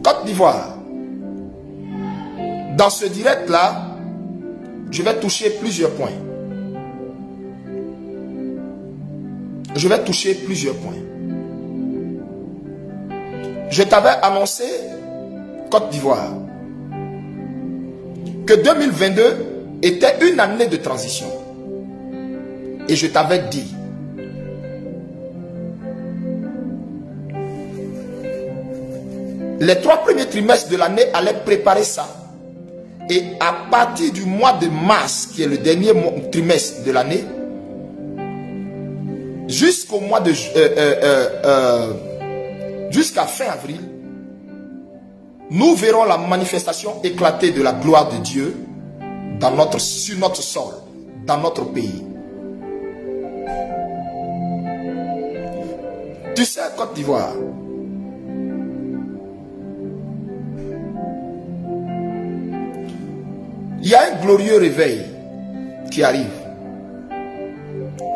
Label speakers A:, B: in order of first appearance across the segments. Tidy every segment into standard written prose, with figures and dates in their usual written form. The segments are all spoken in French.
A: Côte d'Ivoire. Dans ce direct-là, je vais toucher plusieurs points. Je vais toucher plusieurs points. Je t'avais annoncé, Côte d'Ivoire, que 2022 était une année de transition. Et je t'avais dit, les 3 premiers trimestres de l'année allaient préparer ça. Et à partir du mois de mars, qui est le dernier trimestre de l'année, jusqu'au mois de jusqu'à fin avril, nous verrons la manifestation éclatée de la gloire de Dieu sur notre sol, dans notre pays. Tu sais, Côte d'Ivoire, il y a un glorieux réveil qui arrive.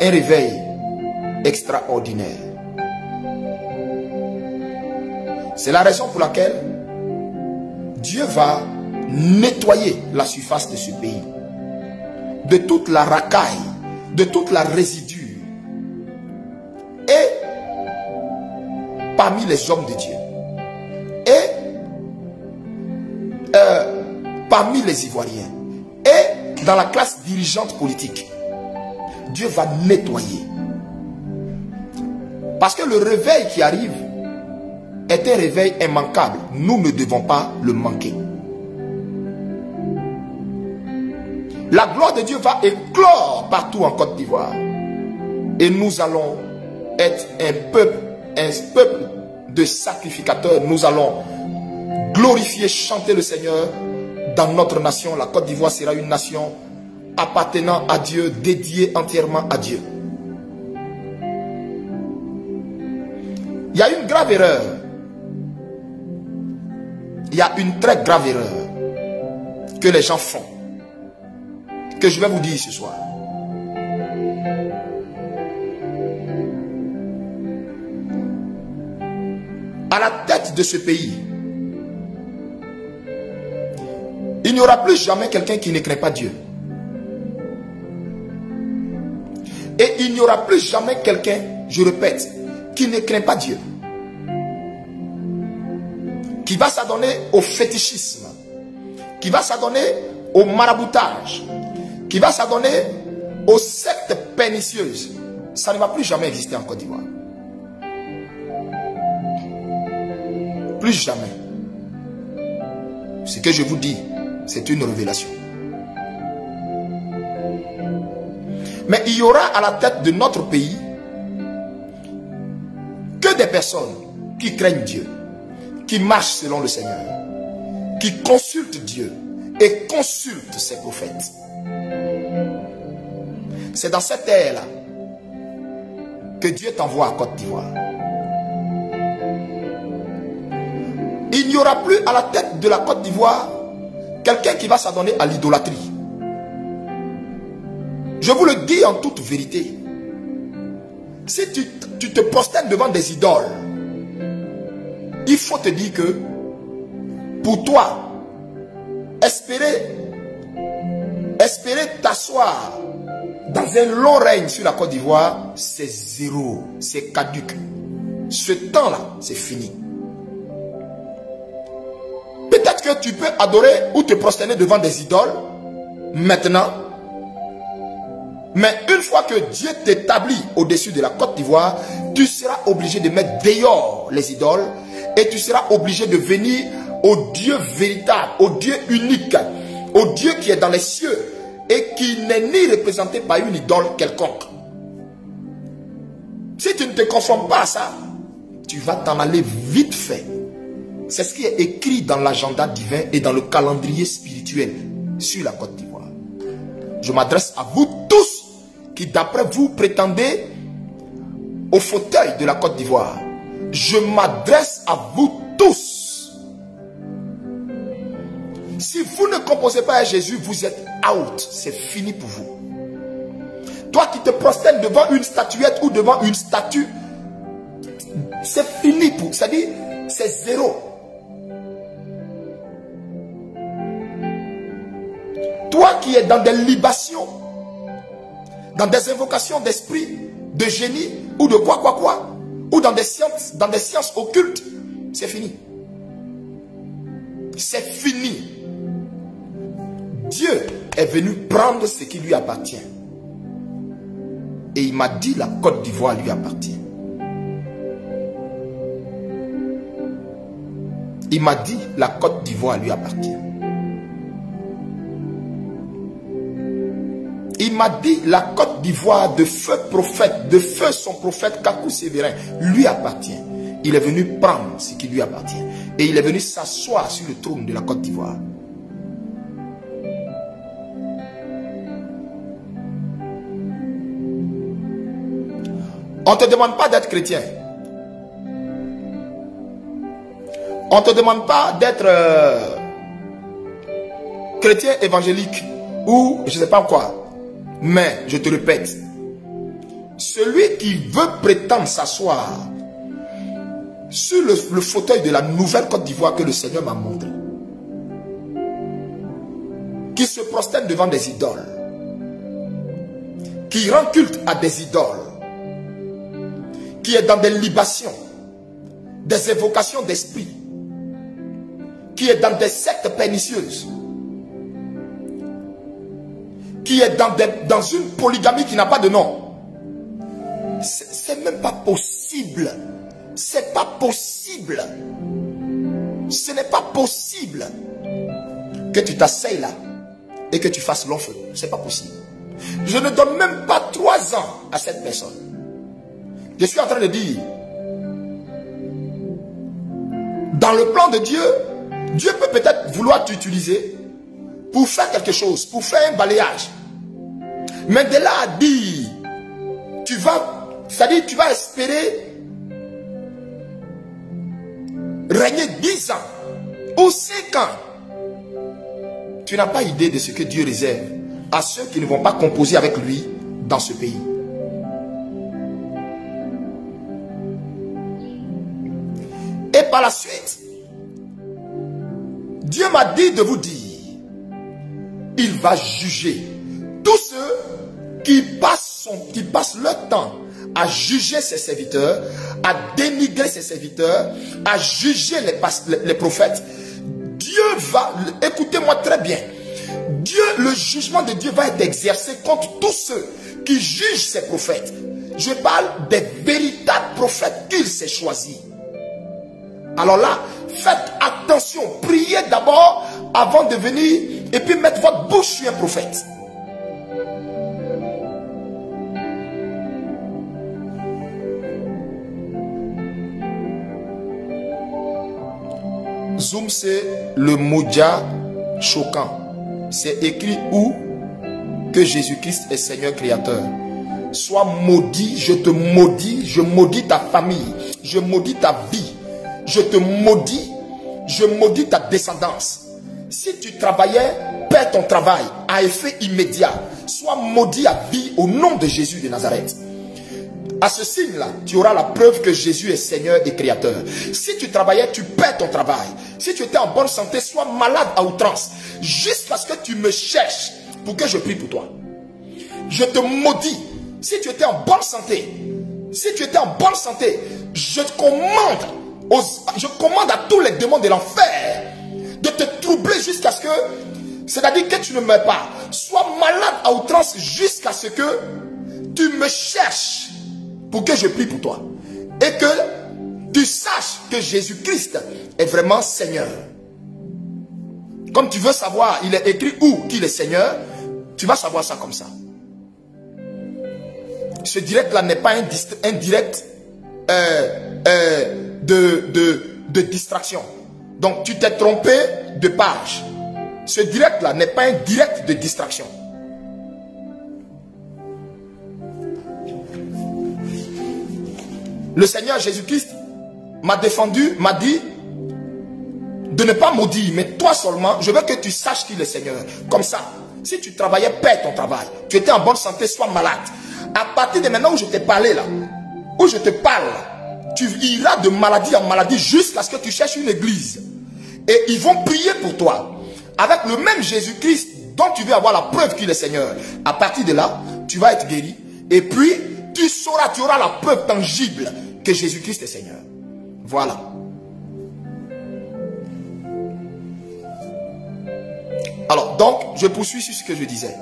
A: Un réveil extraordinaire. C'est la raison pour laquelle Dieu va nettoyer la surface de ce pays. De toute la racaille, de toute la résidue. Et parmi les hommes de Dieu. Et parmi les Ivoiriens. Et dans la classe dirigeante politique. Dieu va nettoyer. Parce que le réveil qui arrive est un réveil immanquable. Nous ne devons pas le manquer. La gloire de Dieu va éclore partout en Côte d'Ivoire. Et nous allons être un peuple de sacrificateurs. Nous allons glorifier, chanter le Seigneur dans notre nation. La Côte d'Ivoire sera une nation appartenant à Dieu, dédiée entièrement à Dieu. Il y a une grave erreur. Il y a une très grave erreur que les gens font, que je vais vous dire ce soir. À la tête de ce pays, il n'y aura plus jamais quelqu'un qui ne craint pas Dieu. Et il n'y aura plus jamais quelqu'un, je répète, qui ne craint pas Dieu. Qui va s'adonner au fétichisme. Qui va s'adonner au maraboutage. Qui va s'adonner aux sectes pernicieuses. Ça ne va plus jamais exister en Côte d'Ivoire. Plus jamais. Ce que je vous dis, c'est une révélation. Mais il y aura à la tête de notre pays que des personnes qui craignent Dieu, qui marchent selon le Seigneur, qui consultent Dieu et consultent ses prophètes. C'est dans cette ère-là que Dieu t'envoie à Côte d'Ivoire. Il n'y aura plus à la tête de la Côte d'Ivoire quelqu'un qui va s'adonner à l'idolâtrie. Je vous le dis en toute vérité. Si tu te prosternes devant des idoles, il faut te dire que pour toi, espérer t'asseoir dans un long règne sur la Côte d'Ivoire, c'est zéro, c'est caduc. Ce temps-là, c'est fini. Peut-être que tu peux adorer ou te prosterner devant des idoles maintenant. Mais une fois que Dieu t'établit au-dessus de la Côte d'Ivoire, tu seras obligé de mettre dehors les idoles et tu seras obligé de venir au Dieu véritable, au Dieu unique, au Dieu qui est dans les cieux et qui n'est ni représenté par une idole quelconque. Si tu ne te conformes pas à ça, tu vas t'en aller vite fait. C'est ce qui est écrit dans l'agenda divin et dans le calendrier spirituel sur la Côte d'Ivoire. Je m'adresse à vous tous qui d'après vous prétendez au fauteuil de la Côte d'Ivoire. Je m'adresse à vous tous. Si vous ne composez pas à Jésus, vous êtes out. C'est fini pour vous. Toi qui te prosternes devant une statuette ou devant une statue, c'est fini pour vous. C'est-à-dire, c'est zéro. qui est dans des libations, dans des invocations d'esprit, de génie, ou de quoi, ou dans des sciences occultes, c'est fini. C'est fini. Dieu est venu prendre ce qui lui appartient. Et il m'a dit la Côte d'Ivoire lui appartient. Il m'a dit la Côte d'Ivoire lui appartient. Il m'a dit la Côte d'Ivoire de feu prophète, de feu son prophète Kakou Sévérin lui appartient. Il est venu prendre ce qui lui appartient. Et il est venu s'asseoir sur le trône de la Côte d'Ivoire. On ne te demande pas d'être chrétien. On ne te demande pas d'être chrétien évangélique ou je ne sais pas quoi. Mais, je te répète, celui qui veut prétendre s'asseoir sur le fauteuil de la nouvelle Côte d'Ivoire que le Seigneur m'a montré, qui se prosterne devant des idoles, qui rend culte à des idoles, qui est dans des libations, des évocations d'esprit, qui est dans des sectes pernicieuses, qui est dans une polygamie qui n'a pas de nom. C'est même pas possible. C'est pas possible. Ce n'est pas possible que tu t'asseyes là et que tu fasses long feu. C'est pas possible. Je ne donne même pas 3 ans à cette personne. Je suis en train de dire, dans le plan de Dieu, Dieu peut peut-être vouloir t'utiliser pour faire quelque chose, pour faire un balayage. Mais de là à dire, c'est-à-dire tu vas espérer régner 10 ans ou 5 ans. Tu n'as pas idée de ce que Dieu réserve à ceux qui ne vont pas composer avec lui dans ce pays. Et par la suite, Dieu m'a dit de vous dire, il va juger tous ceux qui passent leur temps à juger ses serviteurs, à dénigrer ses serviteurs, à juger les prophètes. Dieu va, écoutez-moi très bien, le jugement de Dieu va être exercé contre tous ceux qui jugent ses prophètes. Je parle des véritables prophètes qu'il s'est choisis. Alors là, faites attention, priez d'abord avant de venir et puis mettre votre bouche sur un prophète. Zoom, c'est le Moudja choquant. C'est écrit où? Que Jésus-Christ est Seigneur créateur. Sois maudit, je te maudis, je maudis ta famille, je maudis ta vie, je te maudis, je maudis ta descendance. Si tu travaillais, perds ton travail à effet immédiat. Sois maudit à vie au nom de Jésus de Nazareth. À ce signe-là, tu auras la preuve que Jésus est Seigneur et Créateur. Si tu travaillais, tu perds ton travail. Si tu étais en bonne santé, sois malade à outrance. Jusqu'à ce que tu me cherches pour que je prie pour toi. Je te maudis. Si tu étais en bonne santé, je commande à tous les démons de l'enfer de te troubler jusqu'à ce que, c'est-à-dire que tu ne meurs pas. Sois malade à outrance jusqu'à ce que tu me cherches pour que je prie pour toi. Et que tu saches que Jésus-Christ est vraiment Seigneur. Comme tu veux savoir, il est écrit où qu'il est Seigneur, tu vas savoir ça comme ça. Ce direct-là n'est pas un direct de distraction. Donc tu t'es trompé de page. Ce direct-là n'est pas un direct de distraction. Le Seigneur Jésus-Christ m'a défendu, m'a dit de ne pas maudire, mais toi seulement, je veux que tu saches qu'il est Seigneur. Comme ça, si tu travaillais, perds ton travail. Tu étais en bonne santé, sois malade. À partir de maintenant où je t'ai parlé là, où je te parle, tu iras de maladie en maladie jusqu'à ce que tu cherches une église. Et ils vont prier pour toi. Avec le même Jésus-Christ dont tu veux avoir la preuve qu'il est Seigneur. À partir de là, tu vas être guéri. Et puis, tu sauras, tu auras la preuve tangible que Jésus-Christ est Seigneur. Voilà. Alors, donc, je poursuis sur ce que je disais.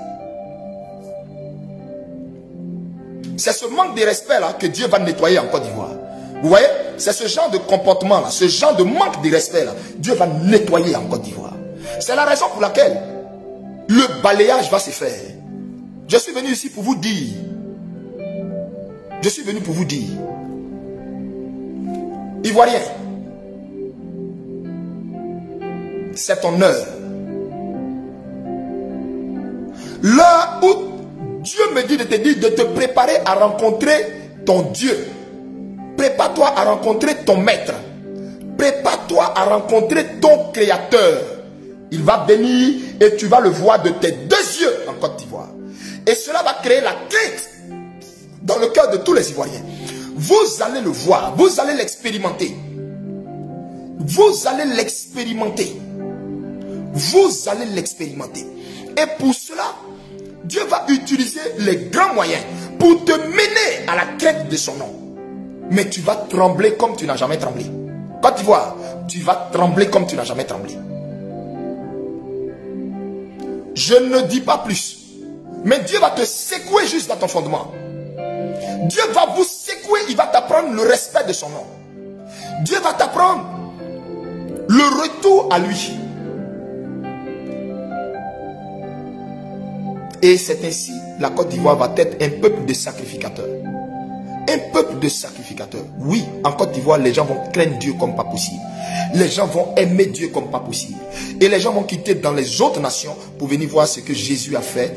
A: C'est ce manque de respect-là que Dieu va nettoyer en Côte d'Ivoire. Vous voyez, c'est ce genre de comportement-là, ce genre de manque de respect-là, Dieu va nettoyer en Côte d'Ivoire. C'est la raison pour laquelle le balayage va se faire. Je suis venu ici pour vous dire. Je suis venu pour vous dire. Ivoirien, c'est ton heure. L'heure où Dieu me dit de te dire de te préparer à rencontrer ton Dieu. Prépare-toi à rencontrer ton maître. Prépare-toi à rencontrer ton créateur. Il va venir et tu vas le voir de tes deux yeux en Côte d'Ivoire. Et cela va créer la crainte dans le cœur de tous les Ivoiriens. Vous allez le voir, vous allez l'expérimenter. Vous allez l'expérimenter. Vous allez l'expérimenter. Et pour cela, Dieu va utiliser les grands moyens pour te mener à la quête de son nom. Mais tu vas trembler comme tu n'as jamais tremblé. Côte d'Ivoire, tu vas trembler comme tu n'as jamais tremblé. Je ne dis pas plus. Mais Dieu va te secouer juste dans ton fondement. Dieu va vous secouer, il va t'apprendre le respect de son nom. Dieu va t'apprendre le retour à lui. Et c'est ainsi, la Côte d'Ivoire va être un peuple de sacrificateurs. Un peuple de sacrificateurs. Oui, en Côte d'Ivoire, les gens vont craindre Dieu comme pas possible. Les gens vont aimer Dieu comme pas possible. Et les gens vont quitter dans les autres nations pour venir voir ce que Jésus a fait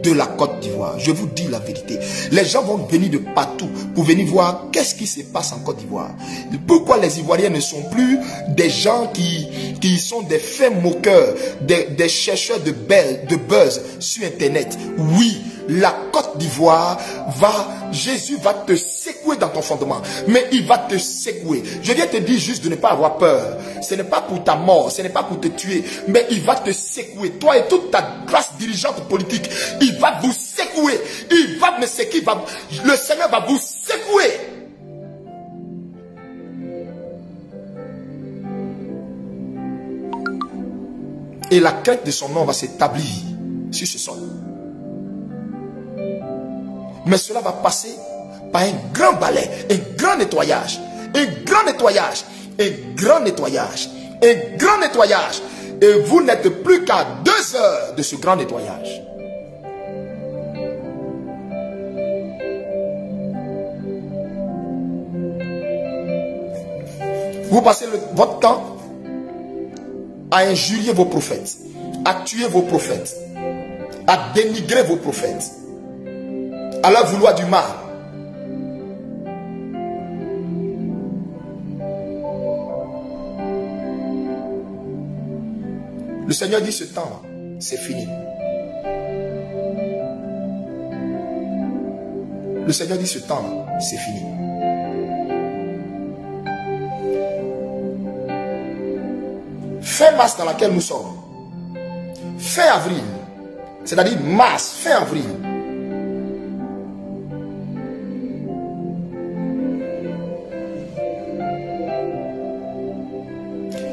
A: de la Côte d'Ivoire. Je vous dis la vérité. Les gens vont venir de partout pour venir voir qu'est-ce qui se passe en Côte d'Ivoire. Pourquoi les Ivoiriens ne sont plus des gens qui sont des fins moqueurs, des chercheurs de buzz sur Internet. Oui, la Côte d'Ivoire Jésus va te secouer dans ton fondement. Mais il va te secouer. Je viens te dire juste de ne pas avoir peur. Ce n'est pas pour ta mort, ce n'est pas pour te tuer. Mais il va te secouer. Toi et toute ta classe dirigeante politique, il va vous secouer. Il va me secouer. Le Seigneur va vous secouer. Et la crainte de son nom va s'établir sur ce sol. Mais cela va passer par un grand balai, un grand nettoyage, un grand nettoyage, un grand nettoyage, un grand nettoyage. Et vous n'êtes plus qu'à 2 heures de ce grand nettoyage. Vous passez votre temps à injurier vos prophètes, à tuer vos prophètes, à dénigrer vos prophètes, à leur vouloir du mal. Le Seigneur dit ce temps-là, c'est fini. Le Seigneur dit ce temps-là, c'est fini. Fin mars dans laquelle nous sommes, fin avril, c'est-à-dire mars, fin avril,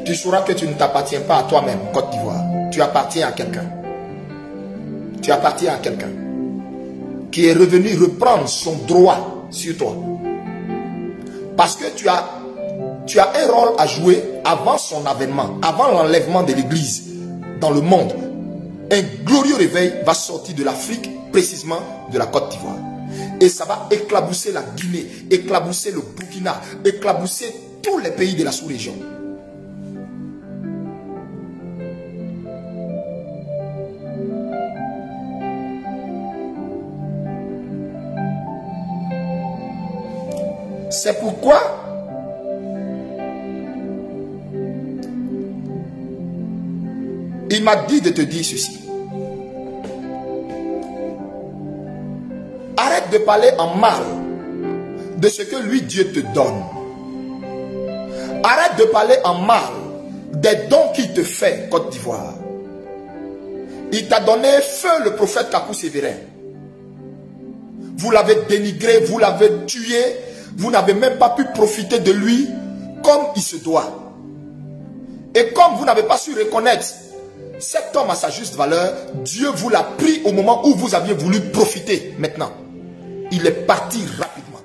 A: tu sauras que tu ne t'appartiens pas à toi-même, Côte d'Ivoire. Tu appartiens à quelqu'un. Tu appartiens à quelqu'un qui est revenu reprendre son droit sur toi. Parce que tu as un rôle à jouer avant son avènement, avant l'enlèvement de l'Église dans le monde. Un glorieux réveil va sortir de l'Afrique, précisément de la Côte d'Ivoire. Et ça va éclabousser la Guinée, éclabousser le Burkina, éclabousser tous les pays de la sous-région. C'est pourquoi il m'a dit de te dire ceci. Arrête de parler en mal de ce que lui Dieu te donne. Arrête de parler en mal des dons qu'il te fait, Côte d'Ivoire. Il t'a donné feu le prophète Kakou Sévérin. Vous l'avez dénigré, vous l'avez tué. Vous n'avez même pas pu profiter de lui comme il se doit. Et comme vous n'avez pas su reconnaître cet homme à sa juste valeur, Dieu vous l'a pris au moment où vous aviez voulu profiter. Maintenant, il est parti rapidement.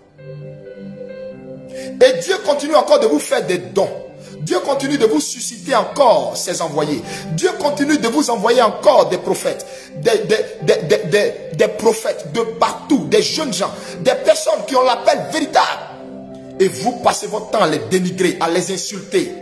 A: Et Dieu continue encore de vous faire des dons. Dieu continue de vous susciter encore ses envoyés. Dieu continue de vous envoyer encore des prophètes. Des prophètes de partout, des jeunes gens, des personnes qui ont l'appel véritable. Et vous passez votre temps à les dénigrer, à les insulter.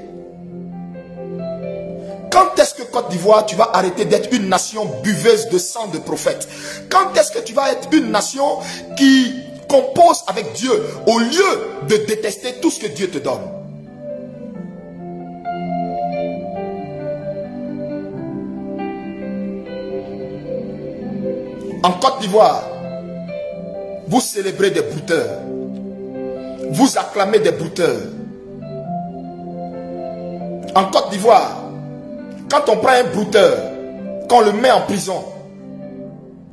A: Quand est-ce que Côte d'Ivoire, tu vas arrêter d'être une nation buveuse de sang de prophètes? Quand est-ce que tu vas être une nation qui compose avec Dieu au lieu de détester tout ce que Dieu te donne? En Côte d'Ivoire, vous célébrez des brouteurs. Vous acclamez des brouteurs. En Côte d'Ivoire, quand on prend un brouteur, qu'on le met en prison,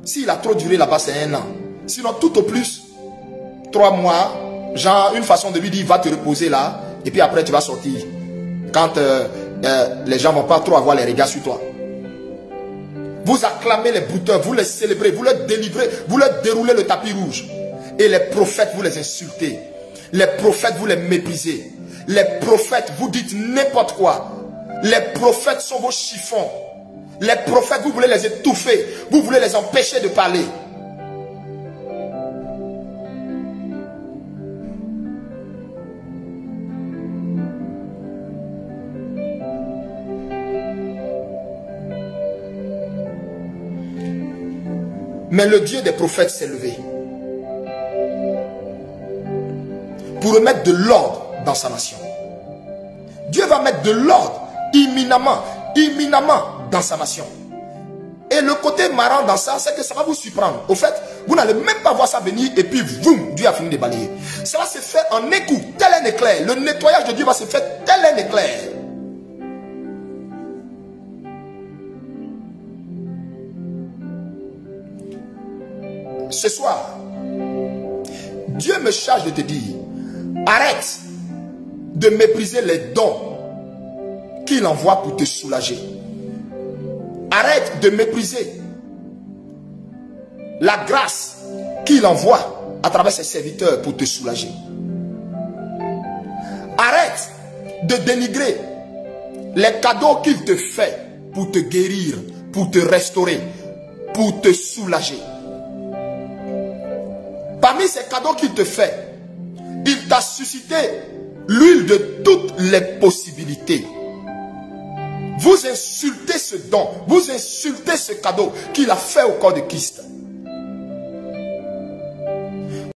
A: s'il a trop duré là-bas, c'est 1 an. Sinon, tout au plus, 3 mois, genre une façon de lui dire, va te reposer là, et puis après tu vas sortir. Quand les gens ne vont pas trop avoir les regards sur toi. Vous acclamez les brouteurs, vous les célébrez, vous les délivrez, vous leur déroulez le tapis rouge. Et les prophètes, vous les insultez. Les prophètes, vous les méprisez. Les prophètes, vous dites n'importe quoi. Les prophètes sont vos chiffons. Les prophètes, vous voulez les étouffer. Vous voulez les empêcher de parler. Mais le Dieu des prophètes s'est levé pour remettre de l'ordre dans sa nation. Dieu va mettre de l'ordre imminemment dans sa nation. Et le côté marrant dans ça, c'est que ça va vous surprendre. Au fait, vous n'allez même pas voir ça venir et puis boum, Dieu a fini de balayer. Ça va se faire en écoute, tel un éclair. Le nettoyage de Dieu va se faire tel un éclair. Ce soir, Dieu me charge de te dire, arrête de mépriser les dons qu'il envoie pour te soulager. Arrête de mépriser la grâce qu'il envoie à travers ses serviteurs pour te soulager. Arrête de dénigrer les cadeaux qu'il te fait pour te guérir, pour te restaurer, pour te soulager. Parmi ces cadeaux qu'il te fait, il t'a suscité l'huile de toutes les possibilités. Vous insultez ce don, vous insultez ce cadeau qu'il a fait au corps de Christ.